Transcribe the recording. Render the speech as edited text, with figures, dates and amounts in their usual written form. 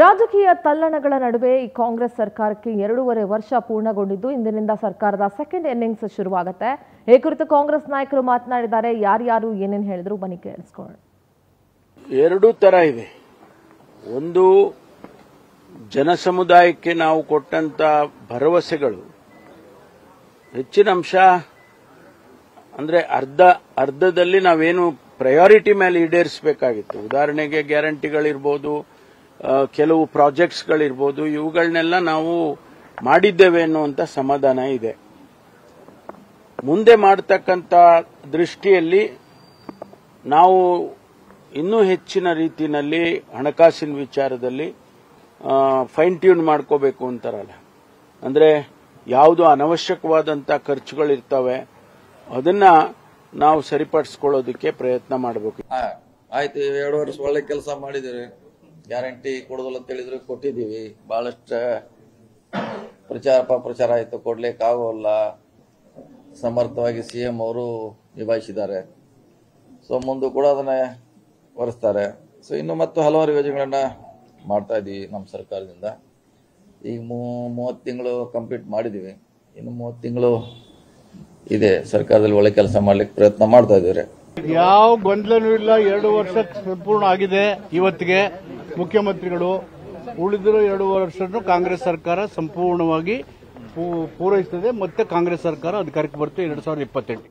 ರಾಜಕೀಯ ತಲ್ಲಣಗಳ ನಡುವೆ ಈ ಕಾಂಗ್ರೆಸ್ ಸರ್ಕಾರಕ್ಕೆ 2.5 ವರ್ಷ ಪೂರ್ಣಗೊಂಡಿದ್ದು ಇಂದಿನಿಂದ ಸರ್ಕಾರದ ಸೆಕೆಂಡ್ ಇನ್ನಿಂಗ್ಸ್ ಶುರುವಾಗುತ್ತೆ. ಈ ಕುರಿತು ಕಾಂಗ್ರೆಸ್ ನಾಯಕರು ಮಾತನಾಡಿದ್ದಾರೆ. ಯಾರು ಏನೇನು ಹೇಳಿದ್ರು ಬನ್ನಿ ಕೇಳಿಸ್ಕೊಳ್ಳೋಣ. ಎರಡು ತರ ಇದೆ. ಒಂದು, ಜನಸಮುದಾಯಕ್ಕೆ ನಾವು ಕೊಟ್ಟಂತ ಭರವಸೆಗಳು ಹೆಚ್ಚಿನ ಅಂಶ ಅಂದ್ರೆ ಅರ್ಧದಲ್ಲಿ ನಾವೇನು ಪ್ರಯಾರಿಟಿ ಮೇಲೆ ಈಡೇರಿಸಬೇಕಾಗಿತ್ತು. ಉದಾಹರಣೆಗೆ ಗ್ಯಾರಂಟಿಗಳಿರ್ಬೋದು, ಕೆಲವು ಪ್ರಾಜೆಕ್ಟ್ಸ್ಗಳಿರ್ಬೋದು, ಇವುಗಳನ್ನೆಲ್ಲ ನಾವು ಮಾಡಿದ್ದೇವೆ ಅನ್ನುವಂಥ ಸಮಾಧಾನ ಇದೆ. ಮುಂದೆ ಮಾಡತಕ್ಕಂಥ ದೃಷ್ಟಿಯಲ್ಲಿ ನಾವು ಇನ್ನೂ ಹೆಚ್ಚಿನ ರೀತಿಯಲ್ಲಿ ಹಣಕಾಸಿನ ವಿಚಾರದಲ್ಲಿ ಫೈನ್ ಟ್ಯೂನ್ ಮಾಡ್ಕೋಬೇಕು ಅಂತಾರಲ್ಲ, ಅಂದ್ರೆ ಯಾವುದು ಅನವಶ್ಯಕವಾದಂಥ ಖರ್ಚುಗಳಿರ್ತವೆ ಅದನ್ನ ನಾವು ಸರಿಪಡಿಸ್ಕೊಳ್ಳೋದಕ್ಕೆ ಪ್ರಯತ್ನ ಮಾಡಬೇಕು. ಆಯ್ತು, 2 ವರ್ಷ ಒಳ್ಳೆ ಕೆಲಸ ಮಾಡಿದಿರಿ. ಗ್ಯಾರಂಟಿ ಕೊಡೋದಿಲ್ಲ ಅಂತ ಹೇಳಿದ್ರು, ಕೊಟ್ಟಿದ್ದೀವಿ. ಬಹಳಷ್ಟು ಪ್ರಚಾರ ಆಯ್ತು, ಕೊಡ್ಲಿಕ್ಕೆ ಆಗೋಲ್ಲ. ಸಮರ್ಥವಾಗಿ ಸಿಎಂ ಅವರು ನಿಭಾಯಿಸಿದ್ದಾರೆ. ಸೊ ಮುಂದೆ ಕೂಡ ಅದನ್ನ ಹೊರಿಸ್ತಾರೆ. ಸೊ ಇನ್ನು ಮತ್ತು ಹಲವಾರು ಯೋಜನೆಗಳನ್ನ ಮಾಡ್ತಾ ಇದೀವಿ ನಮ್ಮ ಸರ್ಕಾರದಿಂದ. ಈಗ 30 ತಿಂಗಳು ಕಂಪ್ಲೀಟ್ ಮಾಡಿದೀವಿ. ಇನ್ನು 30 ತಿಂಗಳು ಇದೆ ಸರ್ಕಾರದಲ್ಲಿ ಒಳ್ಳೆ ಕೆಲಸ ಮಾಡ್ಲಿಕ್ಕೆ ಪ್ರಯತ್ನ ಮಾಡ್ತಾ ಇದ್ದೀವಿ. ಯಾವ ಗೊಂದಲನೂ ಇಲ್ಲ. 2 ವರ್ಷ ಸಂಪೂರ್ಣ ಆಗಿದೆ ಇವತ್ತಿಗೆ. ಮುಖ್ಯಮಂತ್ರಿಗಳು ಉಳಿದಿರೋ 2 ವರ್ಷವನ್ನು ಕಾಂಗ್ರೆಸ್ ಸರ್ಕಾರ ಸಂಪೂರ್ಣವಾಗಿ ಪೂರೈಸುತ್ತದೆ. ಮತ್ತೆ ಕಾಂಗ್ರೆಸ್ ಸರ್ಕಾರ ಅಧಿಕಾರಕ್ಕೆ ಬರುತ್ತೆ 2028.